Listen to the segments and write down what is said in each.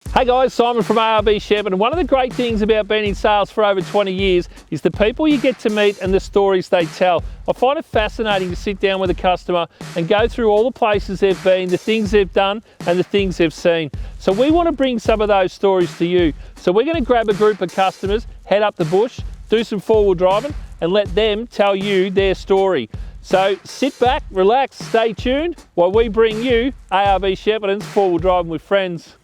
Hey guys, Simon from ARB Shepparton. One of the great things about being in sales for over 20 years is the people you get to meet and the stories they tell. I find it fascinating to sit down with a customer and go through all the places they've been, the things they've done and the things they've seen. So we want to bring some of those stories to you. So we're going to grab a group of customers, head up the bush, do some four-wheel driving and let them tell you their story. So sit back, relax, stay tuned while we bring you ARB Shepparton's four-wheel driving with friends.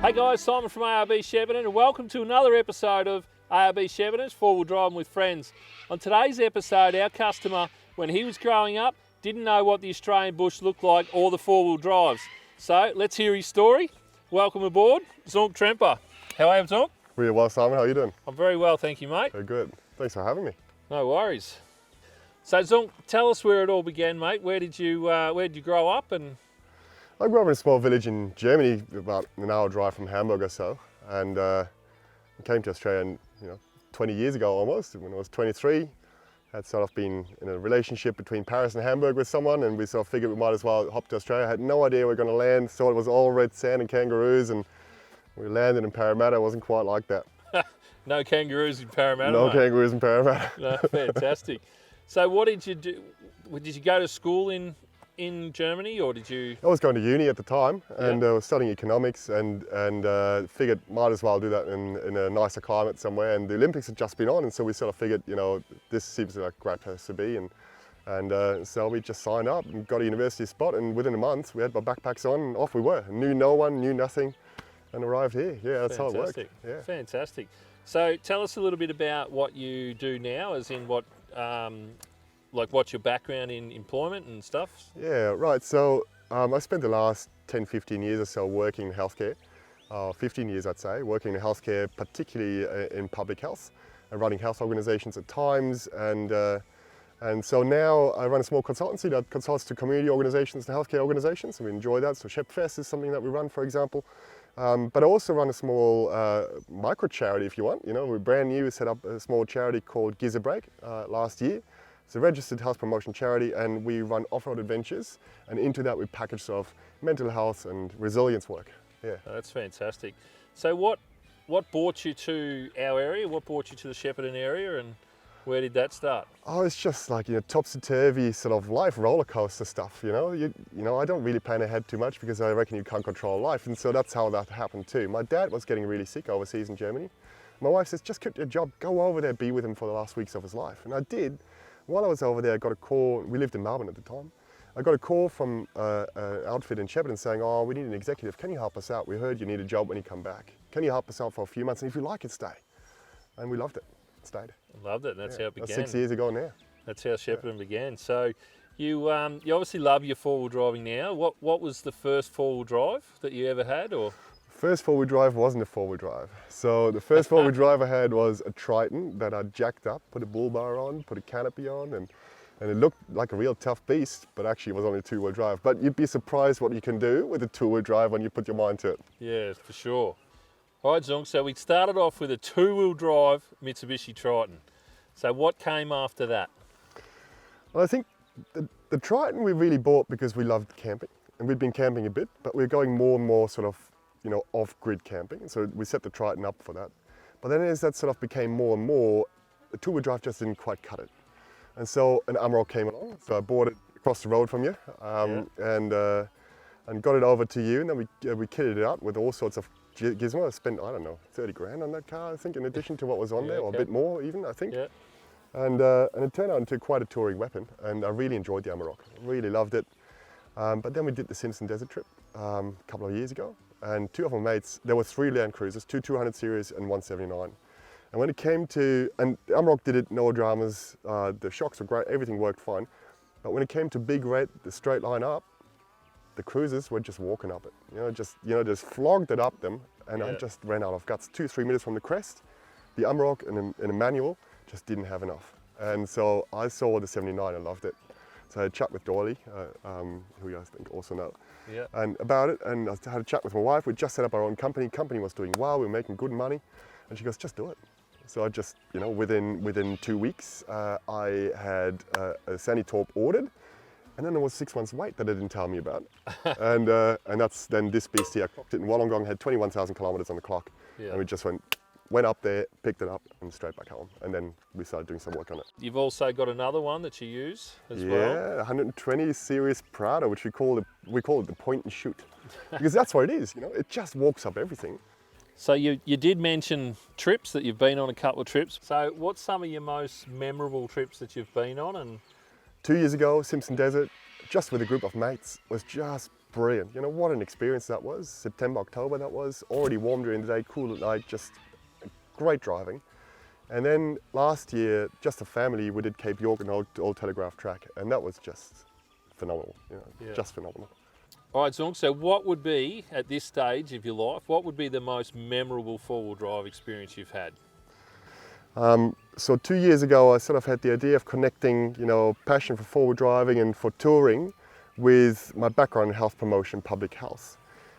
Hey guys, Simon from ARB Shepparton and welcome to another episode of ARB Shepparton's Four-Wheel Driving with Friends. On today's episode, our customer, when he was growing up, didn't know what the Australian bush looked like or the four-wheel drives. So let's hear his story. Welcome aboard, Zonk Tremper. How are you, Zonk? Really well, Simon. How are you doing? I'm very well, thank you, mate. Very good. Thanks for having me. No worries. So Zonk, tell us where it all began, mate. Where did you grow up? And I grew up in a small village in Germany, about an hour drive from Hamburg or so, and came to Australia 20 years ago almost, when I was 23. Had sort of been in a relationship between Paris and Hamburg with someone, and we sort of figured we might as well hop to Australia. I had no idea we were going to land, thought it was all red sand and kangaroos, and we landed in Parramatta. It wasn't quite like that. No kangaroos in Parramatta, No mate. kangaroos in Parramatta. No, fantastic. So what did you do? Did you go to school in Germany, or did you? I was going to uni at the time, and Yeah. I was studying economics, and figured might as well do that in a nicer climate somewhere. And the Olympics had just been on, and so we sort of figured, this seems like a great place to be, and so we just signed up and got a university spot. And within a month, we had our backpacks on, and off we were. Knew no one, knew nothing, and arrived here. Yeah, that's how it worked. Yeah. Fantastic. So tell us a little bit about what you do now, as in what. What's your background in employment and stuff? Yeah, right. So I spent the last 10, 15 years or so working in healthcare. 15 years, I'd say, working in healthcare, particularly in public health, and running health organisations at times. And so now I run a small consultancy that consults to community organisations and healthcare organisations, and we enjoy that. So Shepfest is something that we run, for example. But I also run a small micro charity, if you want. We're brand new. We set up a small charity called GIZ A BREAK last year. It's a registered health promotion charity, and we run off-road adventures, and into that we package sort of mental health and resilience work. Yeah. Oh, that's fantastic. So what brought you to our area? What brought you to the Shepparton area, and where did that start? Oh, it's just like, topsy-turvy sort of life roller coaster stuff, I don't really plan ahead too much because I reckon you can't control life, and so that's how that happened too. My dad was getting really sick overseas in Germany. My wife says, just quit your job, go over there, be with him for the last weeks of his life. And I did. While I was over there, I got a call. We lived in Melbourne at the time. I got a call from an outfit in Shepparton saying, oh, we need an executive. Can you help us out? We heard you need a job when you come back. Can you help us out for a few months? And if you like it, stay. And we loved it. Stayed. Loved it. And that's how it began. That's 6 years ago now. That's how Shepparton began. So you obviously love your four-wheel driving now. What was the first four-wheel drive that you ever had, or? First four-wheel drive wasn't a four-wheel drive. So the first four-wheel drive I had was a Triton that I jacked up, put a bull bar on, put a canopy on, and it looked like a real tough beast, but actually it was only a two-wheel drive. But you'd be surprised what you can do with a two-wheel drive when you put your mind to it. Yeah, for sure. All right, Zonk, so we started off with a two-wheel drive Mitsubishi Triton. So what came after that? Well, I think the Triton we really bought because we loved camping, and we'd been camping a bit, but we were going more and more sort of off-grid camping. So we set the Triton up for that. But then as that sort of became more and more, the two-wheel drive just didn't quite cut it. And so an Amarok came along. So I bought it across the road from you, and got it over to you. And then we kitted it out with all sorts of Gizmo. I spent, I don't know, 30 grand on that car, I think, in addition to what was on there, or a okay. bit more even, I think. Yeah. And it turned out into quite a touring weapon, and I really enjoyed the Amarok. Really loved it. But then we did the Simpson Desert trip a couple of years ago, and two of my mates, there were 3 Land Cruisers, 2 200 series and 179. And when it came to, and the Amarok did it, no dramas, the shocks were great, everything worked fine. But when it came to Big Red, the straight line up, the cruisers were just walking up it, just flogged it up them, and I just ran out of guts. 2-3 minutes from the crest, the Amarok in a manual just didn't have enough. And so I saw the 79 and loved it. So I had a chat with Doily, who you guys think also know, and about it, and I had a chat with my wife. We just set up our own company. Company was doing well, we were making good money, and she goes, just do it. So I just, within 2 weeks, I had a Sandy Torp ordered. And then there was 6 months wait that they didn't tell me about. and that's then this beast here. I clocked it in Wollongong, had 21,000 kilometers on the clock. And we just went up there, picked it up and straight back home. And then we started doing some work on it. You've also got another one that you use as well. Yeah, 120 series Prado, which we call it the point and shoot. Because that's what it is, it just walks up everything. So you did mention trips, that you've been on a couple of trips. So what's some of your most memorable trips that you've been on? And 2 years ago, Simpson Desert, just with a group of mates, was just brilliant. What an experience that was. September, October that was. Already warm during the day, cool at night, just great driving. And then last year, just a family, we did Cape York and Old Telegraph Track, and that was just phenomenal, just phenomenal. all right, Zung, so what would be, at this stage of your life, what would be the most memorable four-wheel drive experience you've had? So 2 years ago, I sort of had the idea of connecting, passion for four-wheel driving and for touring with my background in health promotion, public health.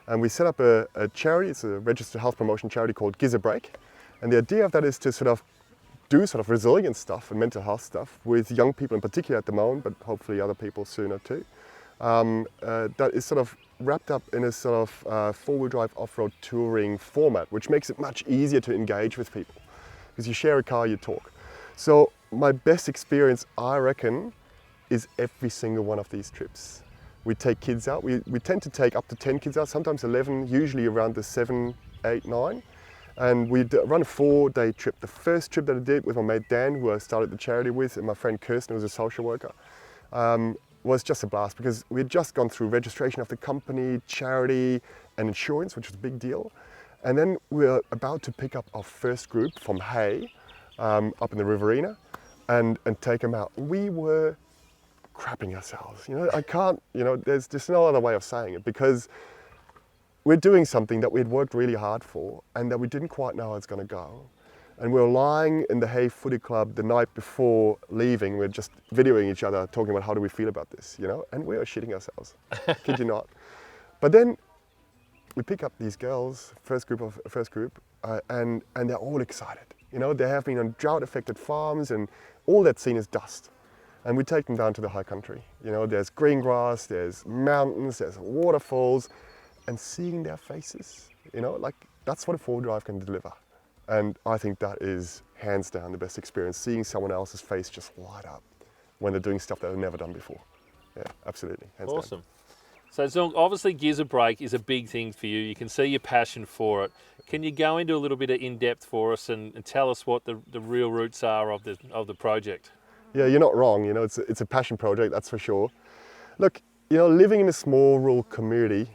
And we set up a charity, it's a registered health promotion charity called GIZ A BREAK. And the idea of that is to do resilience stuff and mental health stuff with young people in particular at the moment, but hopefully other people sooner too. That is wrapped up in a four-wheel drive off-road touring format, which makes it much easier to engage with people. Because you share a car, you talk. So my best experience, I reckon, is every single one of these trips. We take kids out. We tend to take up to 10 kids out, sometimes 11, usually around the 7, 8, 9. And we run a 4-day trip. The first trip that I did with my mate Dan, who I started the charity with, and my friend Kirsten, who was a social worker, was just a blast because we had just gone through registration of the company, charity, and insurance, which was a big deal. And then we were about to pick up our first group from Hay, up in the Riverina, and take them out. We were crapping ourselves. I can't, there's just no other way of saying it, because we're doing something that we had worked really hard for and that we didn't quite know how it's going to go. And we were lying in the Hay Footy Club the night before leaving. We were just videoing each other, talking about how do we feel about this, and we were shitting ourselves. Kid you not. But then we pick up these girls, first group, and they're all excited. They have been on drought-affected farms, and all that's seen is dust. And we take them down to the high country. There's green grass, there's mountains, there's waterfalls, and seeing their faces, that's what a four-wheel drive can deliver. And I think that is hands down the best experience, seeing someone else's face just light up when they're doing stuff that they've never done before. Yeah, absolutely, hands down. Awesome. So Zung, obviously GIZ A BREAK is a big thing for you. You can see your passion for it. Can you go into a little bit of in-depth for us and tell us what the real roots are of the project? Yeah, you're not wrong. It's a passion project, that's for sure. Look, living in a small rural community,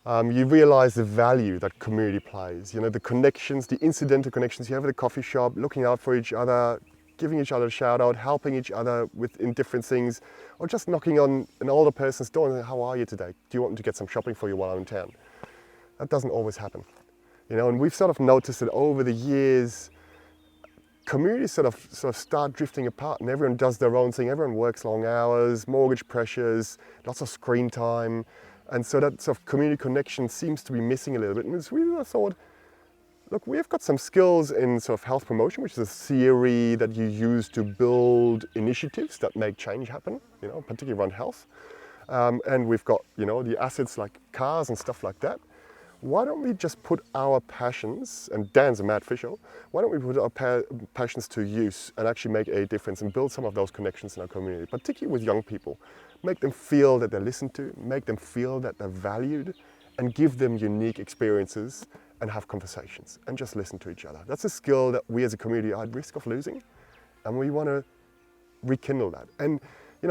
you realise the value that community plays. The connections, the incidental connections you have at the coffee shop, looking out for each other, giving each other a shout out, helping each other in different things, or just knocking on an older person's door and saying, how are you today? Do you want me to get some shopping for you while I'm in town? That doesn't always happen. And we've noticed that over the years, communities sort of start drifting apart, and everyone does their own thing. Everyone works long hours, mortgage pressures, lots of screen time. And so that community connection seems to be missing a little bit. And I thought, look, we've got some skills in health promotion, which is a theory that you use to build initiatives that make change happen, particularly around health. And we've got, the assets like cars and stuff like that. Why don't we just put our passions, and Dan's a mad fisher, why don't we put our passions to use and actually make a difference and build some of those connections in our community, particularly with young people. Make them feel that they're listened to, make them feel that they're valued, and give them unique experiences and have conversations and just listen to each other. That's a skill that we as a community are at risk of losing, and we want to rekindle that. And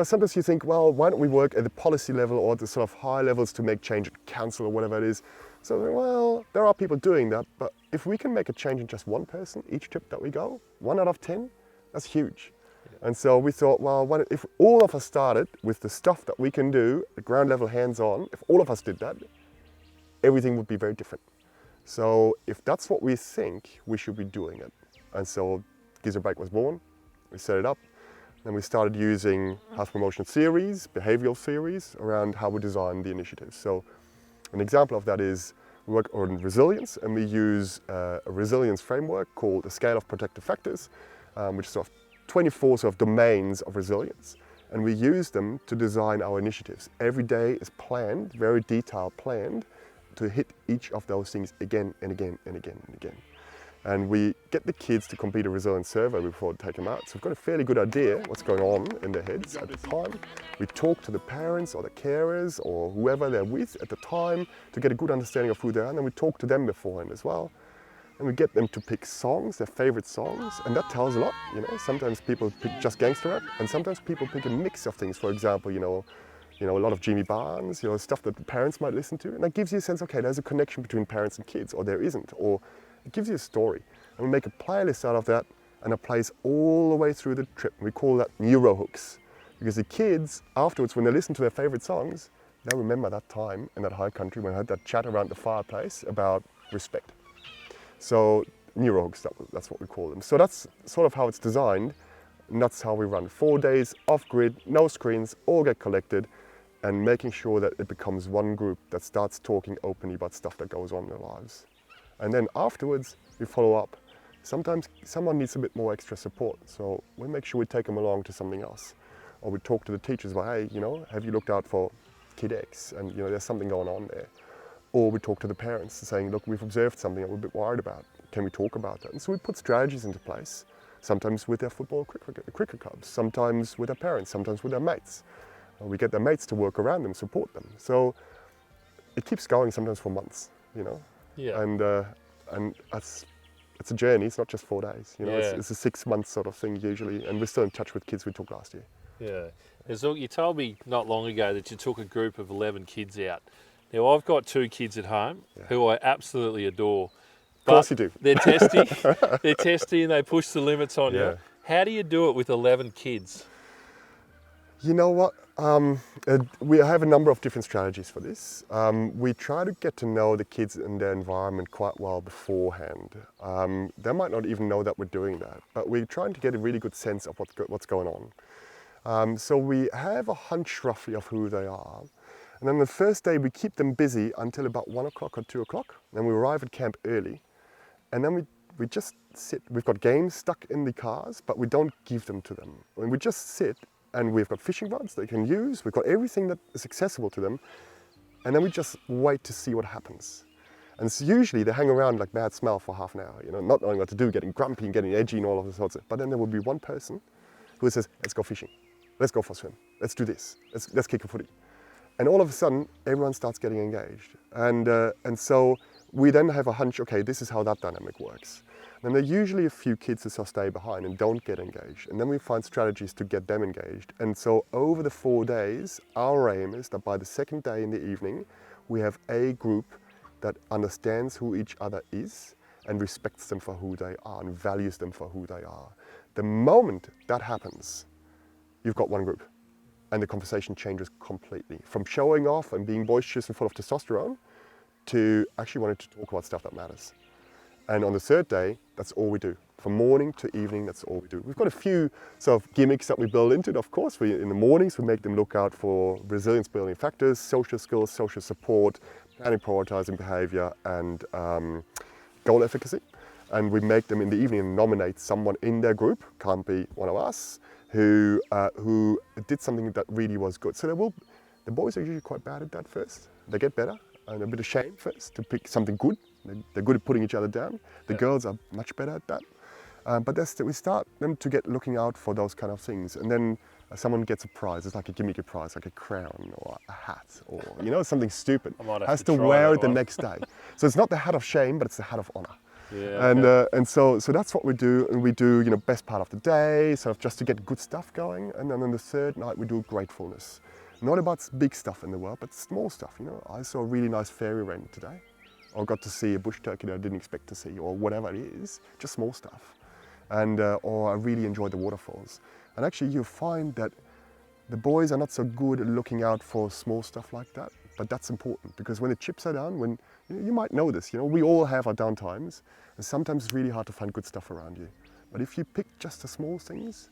sometimes you think, well, why don't we work at the policy level or at the sort of high levels to make change at council or whatever it is. So, well, there are people doing that, but if we can make a change in just one person each trip that we go, 1 out of 10, that's huge. And so we thought, well, if all of us started with the stuff that we can do at ground level, hands-on, if all of us did that, everything would be very different. So if that's what we think, we should be doing it. And so GIZ A BREAK was born, we set it up, and we started using health promotion theories, behavioral theories around how we design the initiatives. So an example of that is we work on resilience, and we use a resilience framework called the scale of protective factors, which is sort of 24 sort of domains of resilience, and we use them to design our initiatives. Every day is planned, very detailed planned, to hit each of those things again and again and again and again. And we get the kids to complete a resilience survey before we take them out. So we've got a fairly good idea what's going on in their heads at the time. We talk to the parents or the carers or whoever they're with at the time to get a good understanding of who they are, and then we talk to them beforehand as well. And we get them to pick songs, their favorite songs, and that tells a lot. Sometimes people pick just gangster rap, and sometimes people pick a mix of things. For example, a lot of Jimmy Barnes, stuff that the parents might listen to, and that gives you a sense, okay, there's a connection between parents and kids, or there isn't, or it gives you a story. And we make a playlist out of that, and it plays all the way through the trip. We call that neuro hooks, because the kids afterwards, when they listen to their favorite songs, they remember that time in that high country when I had that chat around the fireplace about respect. So neurohooks, that's what we call them. So that's sort of how it's designed, and that's how we run. 4 days off-grid, no screens, all get collected, and making sure that it becomes one group that starts talking openly about stuff that goes on in their lives. And then afterwards, we follow up. Sometimes someone needs a bit more extra support, so we make sure we take them along to something else. Or we talk to the teachers about, hey, have you looked out for kid X? And there's something going on there. Or we talk to the parents saying, look, we've observed something that we're a bit worried about. Can we talk about that? And so we put strategies into place, sometimes with their football cricket clubs, sometimes with their parents, sometimes with their mates. We get their mates to work around them, support them. So it keeps going sometimes for months, Yeah. And it's a journey. It's not just 4 days. Yeah. It's a 6 month sort of thing usually, and we're still in touch with kids we took last year. Yeah. So you told me not long ago that you took a group of 11 kids out. Now, I've got 2 kids at home who I absolutely adore. Of course you do. They're testy and they push the limits on you. How do you do it with 11 kids? You know what? We have a number of different strategies for this. We try to get to know the kids and their environment quite well beforehand. They might not even know that we're doing that, but we're trying to get a really good sense of what's going on. So we have a hunch roughly of who they are. And then the first day we keep them busy until about 1 o'clock or 2 o'clock. Then we arrive at camp early. And then we just sit. We've got games stuck in the cars, but we don't give them to them. And we just sit, and we've got fishing rods they can use. We've got everything that is accessible to them. And then we just wait to see what happens. And so usually they hang around like bad smell for half an hour, not knowing what to do, getting grumpy and getting edgy and all of the sorts of. But then there will be one person who says, let's go fishing. Let's go for a swim. Let's do this. Let's kick a footy. And all of a sudden, everyone starts getting engaged. And so we then have a hunch, okay, this is how that dynamic works. And there are usually a few kids who stay behind and don't get engaged. And then we find strategies to get them engaged. And so over the 4 days, our aim is that by the second day in the evening, we have a group that understands who each other is and respects them for who they are and values them for who they are. The moment that happens, you've got one group. And the conversation changes completely. From showing off and being boisterous and full of testosterone to actually wanting to talk about stuff that matters. And on the third day, that's all we do. From morning to evening, that's all we do. We've got a few sort of gimmicks that we build into it, of course. In the mornings, we make them look out for resilience building factors, social skills, social support, planning, prioritizing behavior, and goal efficacy. And we make them in the evening nominate someone in their group, can't be one of us, who did something that really was good. So the boys are usually quite bad at that first. They get better and a bit ashamed first to pick something good. They're good at putting each other down. The girls are much better at that. But we start them to get looking out for those kind of things. And then someone gets a prize, it's like a gimmicky prize, like a crown or a hat or, you know, something stupid, has to wear it the next day. So it's not the hat of shame, but it's the hat of honor. Yeah, And so that's what we do. And we do, you know, best part of the day, sort of just to get good stuff going. And then on the third night, we do gratefulness. Not about big stuff in the world, but small stuff. You know, I saw a really nice fairy wren today, or got to see a bush turkey that I didn't expect to see, or whatever it is, just small stuff. And or I really enjoyed the waterfalls. And actually, you find that the boys are not so good at looking out for small stuff like that, but that's important, because when the chips are down, when you might know this, you know, we all have our down times, and sometimes it's really hard to find good stuff around you. But if you pick just the small things,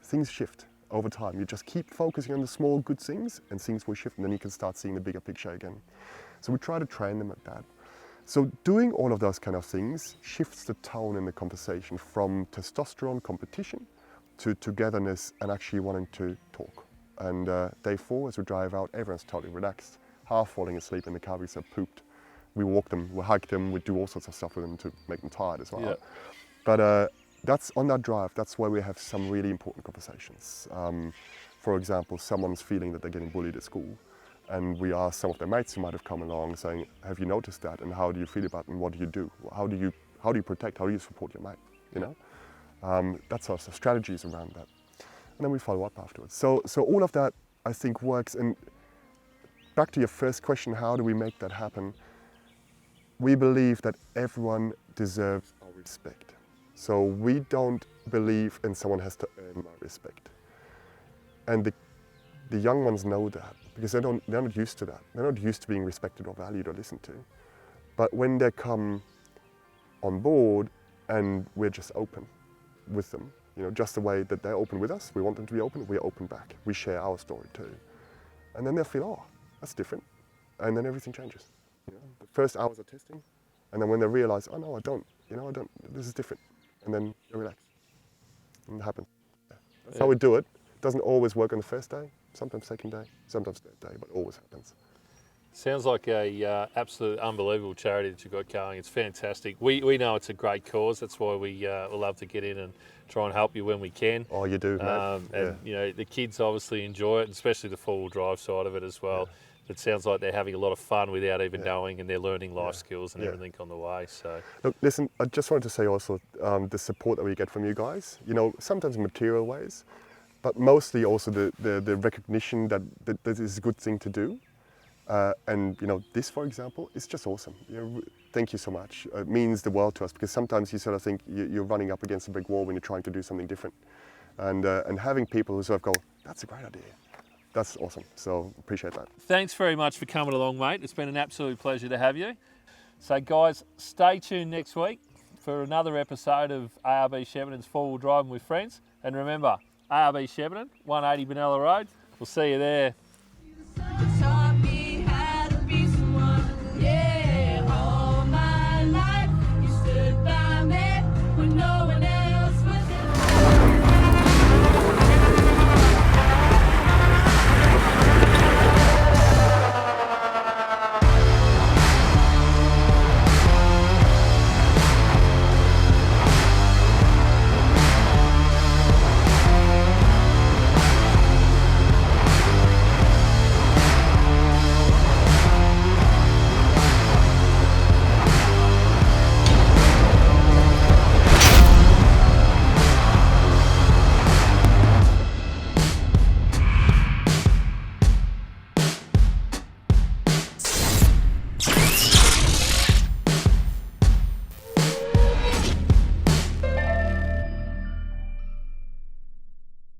things shift over time. You just keep focusing on the small good things, and things will shift, and then you can start seeing the bigger picture again. So we try to train them at that. So doing all of those kind of things shifts the tone in the conversation from testosterone competition to togetherness and actually wanting to talk. And day 4, as we drive out, everyone's totally relaxed, half falling asleep in the car because they're pooped. We walk them, we hike them, we do all sorts of stuff with them to make them tired as well. Yeah. But that's on that drive, that's where we have some really important conversations. For example, someone's feeling that they're getting bullied at school, and we ask some of their mates who might have come along saying, have you noticed that, and how do you feel about it, and what do you do? How do you protect, how do you support your mate, you know? That's our strategies around that. And then we follow up afterwards. So all of that, I think, works. And back to your first question, how do we make that happen? We believe that everyone deserves our respect. So we don't believe in someone has to earn my respect. And the young ones know that, because they're not used to that. They're not used to being respected or valued or listened to. But when they come on board and we're just open with them, you know, just the way that they're open with us, we want them to be open, we're open back. We share our story too. And then they'll feel, oh, that's different. And then everything changes. You know, the first hours of testing, and then when they realize, oh no, I don't, this is different. And then they relax. And it happens. Yeah. That's how we do it. It doesn't always work on the first day, sometimes second day, sometimes third day, but always happens. Sounds like a absolute unbelievable charity that you've got going. It's fantastic. We know it's a great cause. That's why we love to get in and try and help you when we can. Oh, you do, mate. And you know, the kids obviously enjoy it, especially the four-wheel drive side of it as well. Yeah. It sounds like they're having a lot of fun without even knowing, and they're learning life skills and everything on the way. So, look, listen, I just wanted to say also the support that we get from you guys. You know, sometimes in material ways, but mostly also the recognition that this is a good thing to do. And you know, this, for example, is just awesome. You know, thank you so much. It means the world to us, because sometimes you sort of think you're running up against a brick wall when you're trying to do something different. And having people who sort of go, that's a great idea. That's awesome. So appreciate that. Thanks very much for coming along, mate. It's been an absolute pleasure to have you. So guys, stay tuned next week for another episode of ARB Shepparton's 4-Wheel Driving with Friends. And remember, ARB Shepparton, 180 Benalla Road. We'll see you there.